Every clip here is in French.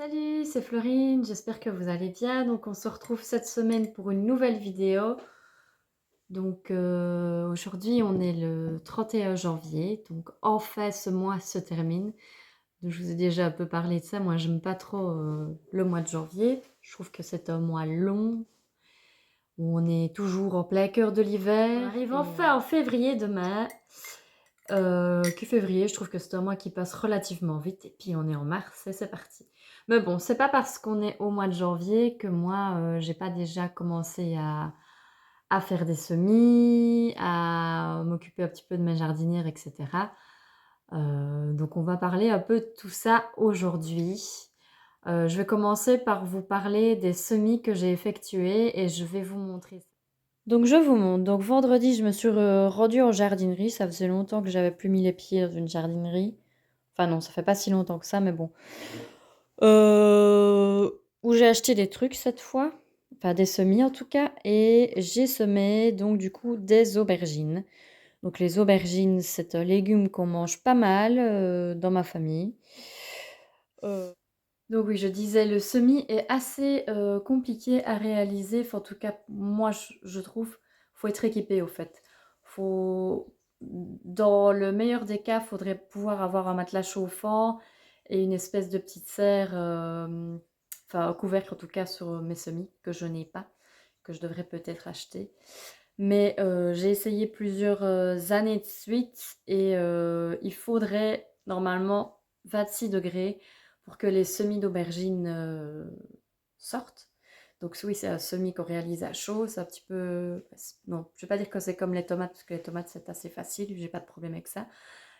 Salut, c'est Florine, j'espère que vous allez bien. Donc on se retrouve cette semaine pour une nouvelle vidéo. Donc aujourd'hui on est le 31 janvier, donc enfin ce mois se termine. Donc, je vous ai déjà un peu parlé de ça, moi j'aime pas trop le mois de janvier. Je trouve que c'est un mois long, où on est toujours en plein cœur de l'hiver. On arrive enfin en février demain. Que février, je trouve que c'est un mois qui passe relativement vite. Et puis on est en mars et c'est parti. Mais bon, c'est pas parce qu'on est au mois de janvier que moi, j'ai pas déjà commencé à faire des semis, à m'occuper un petit peu de mes jardinières, etc. Donc on va parler un peu de tout ça aujourd'hui. Je vais commencer par vous parler des semis que j'ai effectués et je vais vous montrer ça. Donc je vous montre. Donc vendredi, je me suis rendue en jardinerie. Ça faisait longtemps que j'avais plus mis les pieds dans une jardinerie. Enfin non, ça fait pas si longtemps que ça, mais bon. Où j'ai acheté des trucs cette fois. Enfin des semis en tout cas. Et j'ai semé donc du coup des aubergines. Donc les aubergines, c'est un légume qu'on mange pas mal dans ma famille. Donc oui, je disais, le semis est assez compliqué à réaliser. Enfin, en tout cas, moi, je trouve, faut être équipé au fait. Faut, dans le meilleur des cas, faudrait pouvoir avoir un matelas chauffant et une espèce de petite serre, enfin un couvercle en tout cas sur mes semis que je n'ai pas, que je devrais peut-être acheter. Mais j'ai essayé plusieurs années de suite et il faudrait normalement 26 degrés pour que les semis d'aubergines sortent. Donc oui, c'est un semis qu'on réalise à chaud, c'est un petit peu... Non, je ne vais pas dire que c'est comme les tomates, parce que les tomates c'est assez facile, j'ai pas de problème avec ça.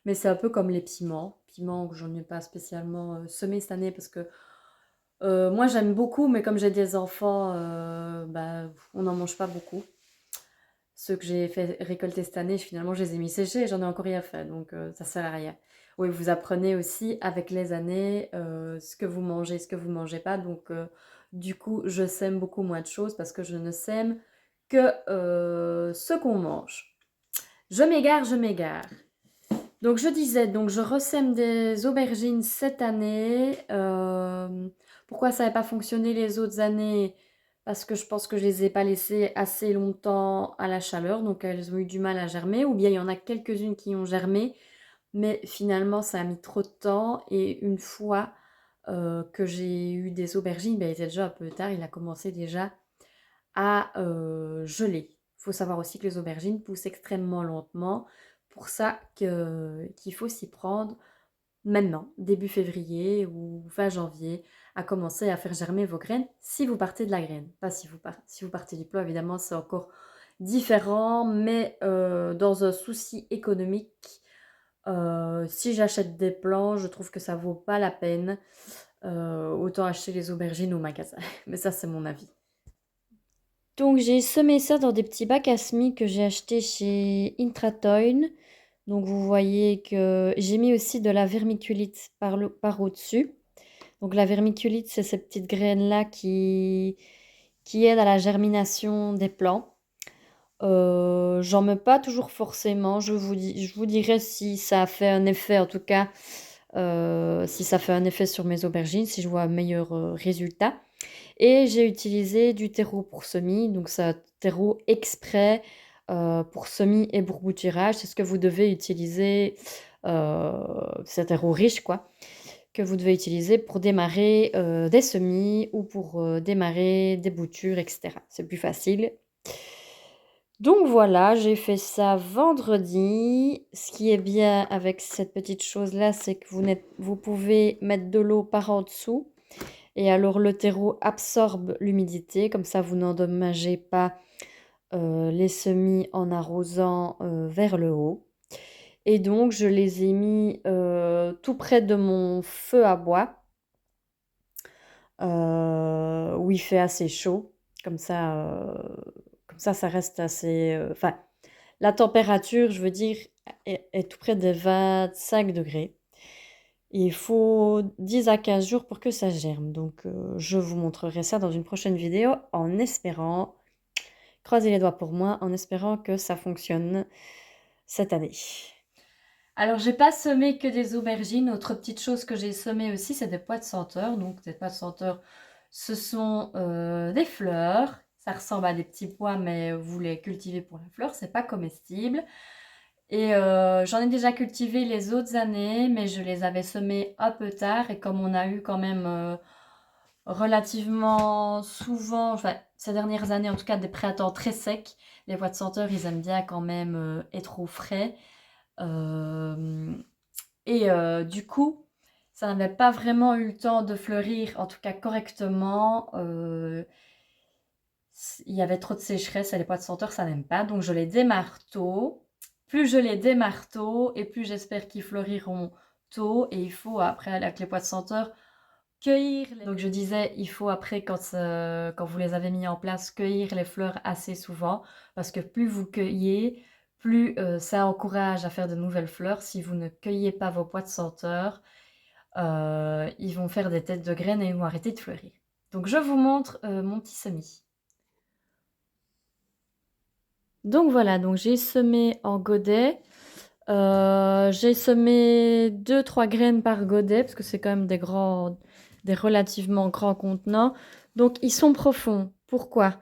Mais c'est un peu comme les piments. Piments que j'en ai pas spécialement semé cette année parce que moi j'aime beaucoup, mais comme j'ai des enfants, bah, on n'en mange pas beaucoup. Ceux que j'ai fait récolter cette année, finalement, je les ai mis sécher et j'en ai encore rien fait, donc ça sert à rien. Oui, vous apprenez aussi avec les années ce que vous mangez, ce que vous mangez pas. Donc, du coup, je sème beaucoup moins de choses parce que je ne sème que ce qu'on mange. Je m'égare, je m'égare. Donc, je disais, donc je ressème des aubergines cette année. Pourquoi ça n'avait pas fonctionné les autres années? Parce que je pense que je les ai pas laissées assez longtemps à la chaleur, donc elles ont eu du mal à germer. Ou bien il y en a quelques-unes qui ont germé, mais finalement ça a mis trop de temps. Et une fois que j'ai eu des aubergines, ben, il était déjà un peu tard, il a commencé déjà à geler. Il faut savoir aussi que les aubergines poussent extrêmement lentement. Pour ça qu'il faut s'y prendre maintenant, début février ou fin janvier, à commencer à faire germer vos graines si vous partez de la graine. Pas si vous partez du plat, évidemment, c'est encore différent, mais dans un souci économique, si j'achète des plants, je trouve que ça vaut pas la peine. Autant acheter les aubergines au magasin. Mais ça, c'est mon avis. Donc j'ai semé ça dans des petits bacs à semis que j'ai achetés chez Intratoin. Donc vous voyez que j'ai mis aussi de la vermiculite par au-dessus. Donc la vermiculite, c'est ces petites graines-là qui aident à la germination des plants. J'en mets pas toujours forcément. Je vous dirai si ça a fait un effet, en tout cas, si ça fait un effet sur mes aubergines, si je vois un meilleur résultat. Et j'ai utilisé du terreau pour semis, donc c'est un terreau exprès pour semis et bourbourage. C'est ce que vous devez utiliser, c'est un terreau riche quoi, que vous devez utiliser pour démarrer des semis ou pour démarrer des boutures, etc. C'est plus facile. Donc voilà, j'ai fait ça vendredi. Ce qui est bien avec cette petite chose-là, c'est que vous pouvez mettre de l'eau par en dessous. Et alors le terreau absorbe l'humidité, comme ça vous n'endommagez pas les semis en arrosant vers le haut. Et donc je les ai mis tout près de mon feu à bois, où il fait assez chaud. Comme ça, ça reste assez... Enfin, la température, je veux dire, est tout près des 25 degrés. Il faut 10 à 15 jours pour que ça germe. Donc, je vous montrerai ça dans une prochaine vidéo en espérant, croisez les doigts pour moi, en espérant que ça fonctionne cette année. Alors, j'ai pas semé que des aubergines. Autre petite chose que j'ai semé aussi, c'est des pois de senteur. Donc, des pois de senteur, ce sont des fleurs. Ça ressemble à des petits pois, mais vous les cultivez pour la fleur. C'est pas comestible. Et j'en ai déjà cultivé les autres années, mais je les avais semés un peu tard. Et comme on a eu quand même relativement souvent, enfin, ces dernières années en tout cas, des printemps très secs, les pois de senteur, ils aiment bien quand même être au frais. Euh, et du coup, ça n'avait pas vraiment eu le temps de fleurir, en tout cas correctement. Il y avait trop de sécheresse et les pois de senteur, ça n'aime pas. Donc je les démarre tôt. Plus je les démarre tôt et plus j'espère qu'ils fleuriront tôt. Et il faut après, avec les pois de senteur, cueillir. Donc je disais, il faut après, quand vous les avez mis en place, cueillir les fleurs assez souvent. Parce que plus vous cueillez, plus ça encourage à faire de nouvelles fleurs. Si vous ne cueillez pas vos pois de senteur, ils vont faire des têtes de graines et ils vont arrêter de fleurir. Donc je vous montre mon petit semis. Donc voilà, donc j'ai semé en godet. J'ai semé 2-3 graines par godet parce que c'est quand même des relativement grands contenants. Donc ils sont profonds. Pourquoi?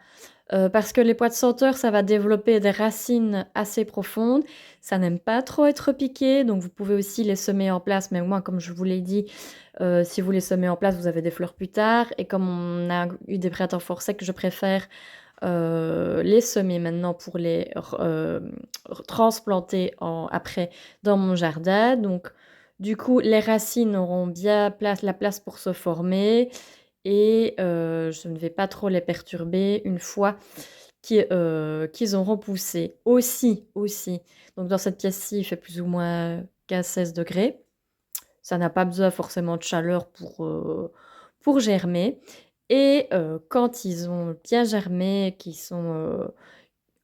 Parce que les pois de senteur, ça va développer des racines assez profondes. Ça n'aime pas trop être piqué, donc vous pouvez aussi les semer en place. Mais moi, comme je vous l'ai dit, si vous les semez en place, vous avez des fleurs plus tard. Et comme on a eu des printemps fort secs, je préfère les semer maintenant pour les transplanter après dans mon jardin. Donc, du coup, les racines auront bien la place pour se former et je ne vais pas trop les perturber une fois qu'ils auront poussé. Aussi, donc dans cette pièce-ci, il fait plus ou moins 15-16 degrés. Ça n'a pas besoin forcément de chaleur pour germer. Et quand ils ont bien germé,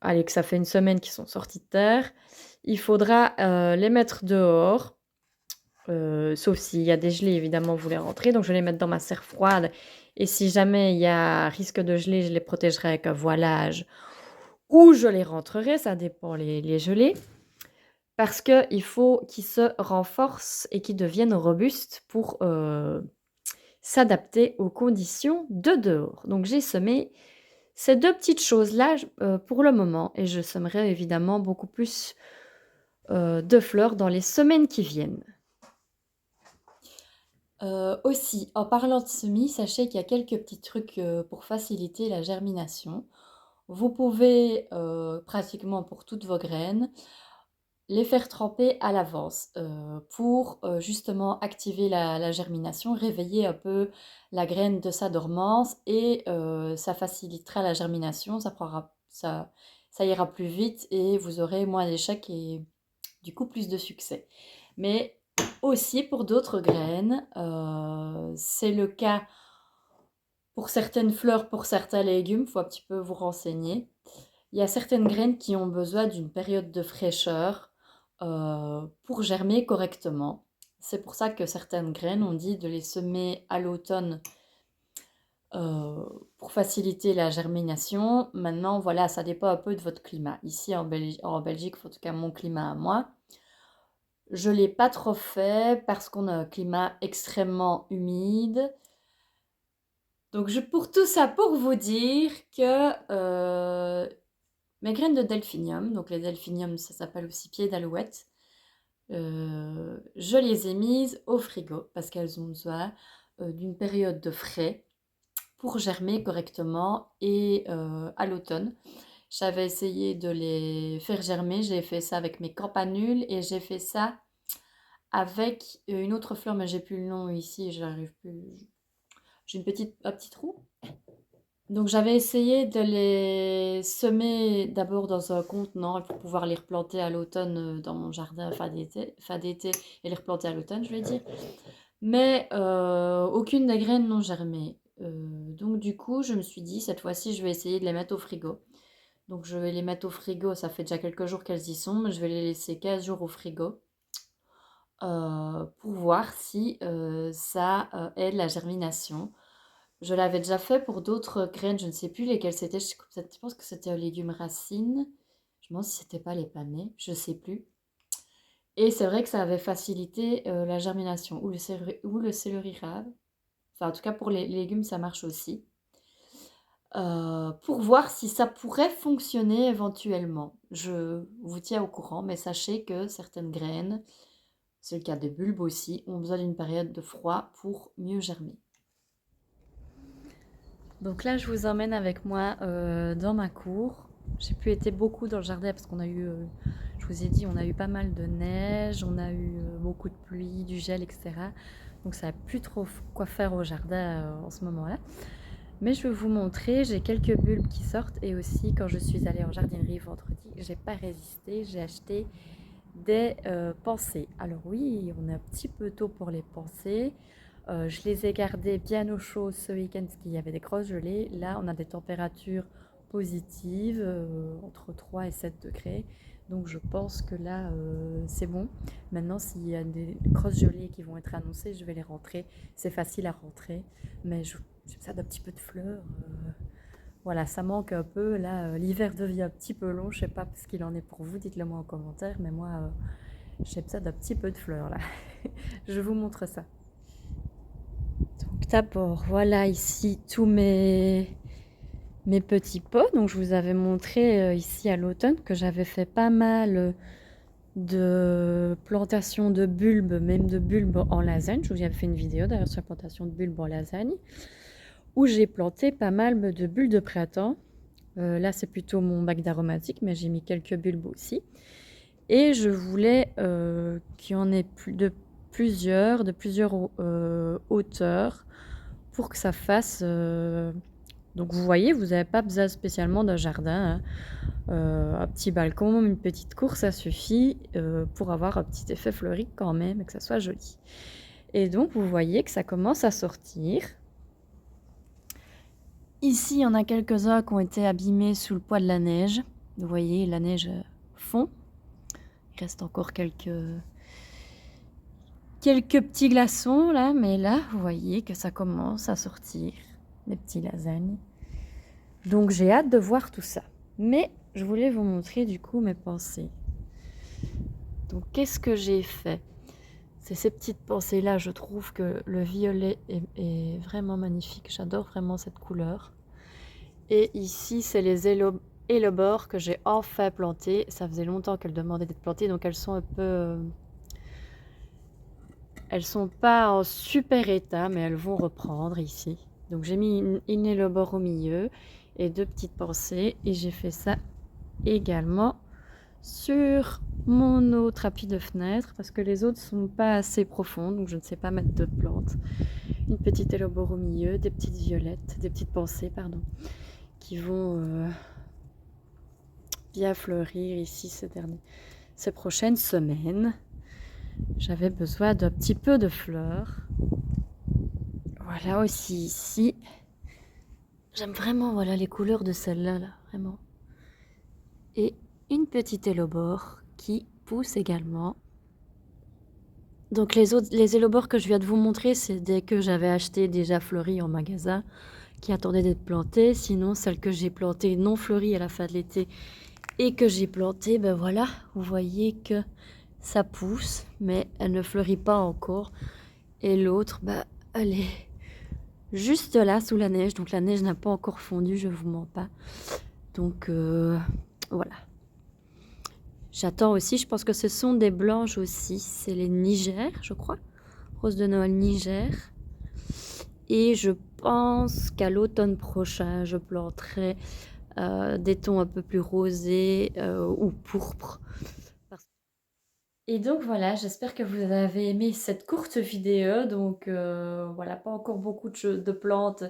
allez, que ça fait une semaine qu'ils sont sortis de terre, il faudra les mettre dehors. Sauf s'il y a des gelées, évidemment, vous les rentrez. Donc, je vais les mettre dans ma serre froide. Et si jamais il y a risque de gelée, je les protégerai avec un voilage ou je les rentrerai. Ça dépend les gelées. Parce qu'il faut qu'ils se renforcent et qu'ils deviennent robustes pour s'adapter aux conditions de dehors. Donc j'ai semé ces deux petites choses-là pour le moment et je semerai évidemment beaucoup plus de fleurs dans les semaines qui viennent. Aussi, en parlant de semis, sachez qu'il y a quelques petits trucs pour faciliter la germination. Vous pouvez, pratiquement pour toutes vos graines, les faire tremper à l'avance pour justement activer la germination, réveiller un peu la graine de sa dormance et ça facilitera la germination, ça ira plus vite et vous aurez moins d'échecs et du coup plus de succès. Mais aussi pour d'autres graines, c'est le cas pour certaines fleurs, pour certains légumes, il faut un petit peu vous renseigner. Il y a certaines graines qui ont besoin d'une période de fraîcheur pour germer correctement. C'est pour ça que certaines graines, on dit de les semer à l'automne euh, pour faciliter la germination. Maintenant, voilà, ça dépend un peu de votre climat. Ici en Belgique, en tout cas mon climat à moi, je ne l'ai pas trop fait parce qu'on a un climat extrêmement humide. Donc, pour tout ça, pour vous dire que mes graines de delphinium, donc les delphiniums, ça s'appelle aussi pieds d'alouette, je les ai mises au frigo parce qu'elles ont besoin d'une période de frais pour germer correctement et à l'automne. J'avais essayé de les faire germer, j'ai fait ça avec mes campanules et j'ai fait ça avec une autre fleur, mais j'ai plus le nom ici, j'arrive plus. J'ai un petit trou. Donc j'avais essayé de les semer d'abord dans un contenant pour pouvoir les replanter à l'automne dans mon jardin fin d'été et les replanter à l'automne, je vais dire. Mais aucune des graines n'ont germé. Donc du coup, je me suis dit, cette fois-ci, je vais essayer de les mettre au frigo. Donc je vais les mettre au frigo, ça fait déjà quelques jours qu'elles y sont, mais je vais les laisser 15 jours au frigo pour voir si ça aide la germination. Je l'avais déjà fait pour d'autres graines, je ne sais plus lesquelles c'était. Je pense que c'était un légume racine. Je me demande si c'était pas les panais, je ne sais plus. Et c'est vrai que ça avait facilité, la germination ou le céleri rave. Enfin, en tout cas, pour les légumes, ça marche aussi. Pour voir si ça pourrait fonctionner éventuellement. Je vous tiens au courant, mais sachez que certaines graines, c'est le cas des bulbes aussi, ont besoin d'une période de froid pour mieux germer. Donc là, je vous emmène avec moi dans ma cour. J'ai pu être beaucoup dans le jardin parce qu'on a eu, je vous ai dit, on a eu pas mal de neige, on a eu beaucoup de pluie, du gel, etc. Donc ça n'a plus trop quoi faire au jardin en ce moment-là. Mais je vais vous montrer, j'ai quelques bulbes qui sortent et aussi quand je suis allée en jardinerie vendredi, j'ai pas résisté, j'ai acheté des pensées. Alors oui, on est un petit peu tôt pour les pensées. Je les ai gardées bien au chaud ce week-end parce qu'il y avait des grosses gelées. Là, on a des températures positives, entre 3 et 7 degrés. Donc je pense que là, c'est bon. Maintenant, s'il y a des grosses gelées qui vont être annoncées, je vais les rentrer. C'est facile à rentrer. Mais j'ai ça d'un petit peu de fleurs. Voilà, ça manque un peu. Là, l'hiver devient un petit peu long. Je sais pas ce qu'il en est pour vous. Dites-le moi en commentaire. Mais moi, j'ai besoin d'un petit peu de fleurs là. Je vous montre ça. Donc d'abord, voilà ici tous mes petits pots. Donc je vous avais montré ici à l'automne que j'avais fait pas mal de plantation de bulbes, même de bulbes en lasagne. Je vous avais fait une vidéo d'ailleurs sur la plantation de bulbes en lasagne, où j'ai planté pas mal de bulbes de printemps. Là, c'est plutôt mon bac d'aromatique, mais j'ai mis quelques bulbes aussi. Et je voulais qu'il y en ait de plusieurs hauteurs pour que ça fasse... Donc vous voyez, vous n'avez pas besoin spécialement d'un jardin, hein. Un petit balcon, une petite cour, ça suffit pour avoir un petit effet fleuri quand même et que ça soit joli. Et donc vous voyez que ça commence à sortir. Ici, il y en a quelques-uns qui ont été abîmés sous le poids de la neige. Vous voyez, la neige fond. Il reste encore quelques petits glaçons là, mais là, vous voyez que ça commence à sortir, les petits lasagnes. Donc j'ai hâte de voir tout ça. Mais je voulais vous montrer du coup mes pensées. Donc qu'est-ce que j'ai fait? C'est ces petites pensées-là, je trouve que le violet est vraiment magnifique. J'adore vraiment cette couleur. Et ici, c'est les hellebores que j'ai enfin plantées. Ça faisait longtemps qu'elles demandaient d'être plantées, donc elles sont un peu... elles sont pas en super état, mais elles vont reprendre ici. Donc j'ai mis une hellebore au milieu et deux petites pensées. Et j'ai fait ça également sur mon autre tapis de fenêtre parce que les autres sont pas assez profonds, donc je ne sais pas mettre de plantes. Une petite hellebore au milieu, des petites violettes, des petites pensées, pardon, qui vont bien fleurir ici ces prochaines semaines. J'avais besoin d'un petit peu de fleurs. Voilà aussi ici. J'aime vraiment voilà, les couleurs de celle-là, là, vraiment. Et une petite hellebore qui pousse également. Donc les hellebores que je viens de vous montrer, c'est des que j'avais acheté déjà fleuries en magasin, qui attendaient d'être plantées. Sinon, celles que j'ai plantées non fleuries à la fin de l'été et que j'ai plantées, ben voilà, vous voyez que ça pousse, mais elle ne fleurit pas encore. Et l'autre, ben, elle est juste là, sous la neige. Donc la neige n'a pas encore fondu, je vous mens pas. Donc voilà. J'attends aussi, je pense que ce sont des blanches aussi. C'est les Niger, je crois. Rose de Noël Niger. Et je pense qu'à l'automne prochain, je planterai des tons un peu plus rosés ou pourpres. Et donc voilà, j'espère que vous avez aimé cette courte vidéo. Donc voilà, pas encore beaucoup de plantes,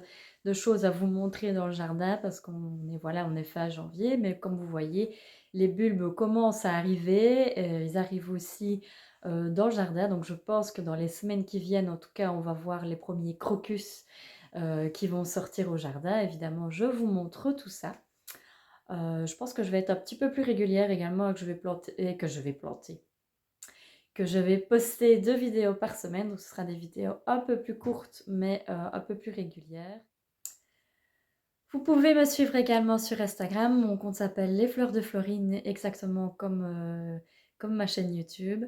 de choses à vous montrer dans le jardin parce qu'on est, voilà, on est fin janvier. Mais comme vous voyez, les bulbes commencent à arriver. Ils arrivent aussi dans le jardin. Donc je pense que dans les semaines qui viennent, en tout cas, on va voir les premiers crocus qui vont sortir au jardin. Évidemment, je vous montre tout ça. Je pense que je vais être un petit peu plus régulière également et que je vais poster 2 vidéos par semaine. Donc ce sera des vidéos un peu plus courtes, mais un peu plus régulières. Vous pouvez me suivre également sur Instagram. Mon compte s'appelle Les Fleurs de Florine, exactement comme ma chaîne YouTube.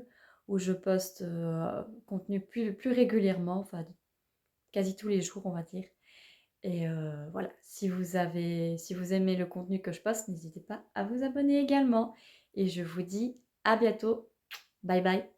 où je poste, contenu plus régulièrement, enfin quasi tous les jours, on va dire. Et voilà, si vous aimez le contenu que je poste, n'hésitez pas à vous abonner également. Et je vous dis à bientôt. Bye bye.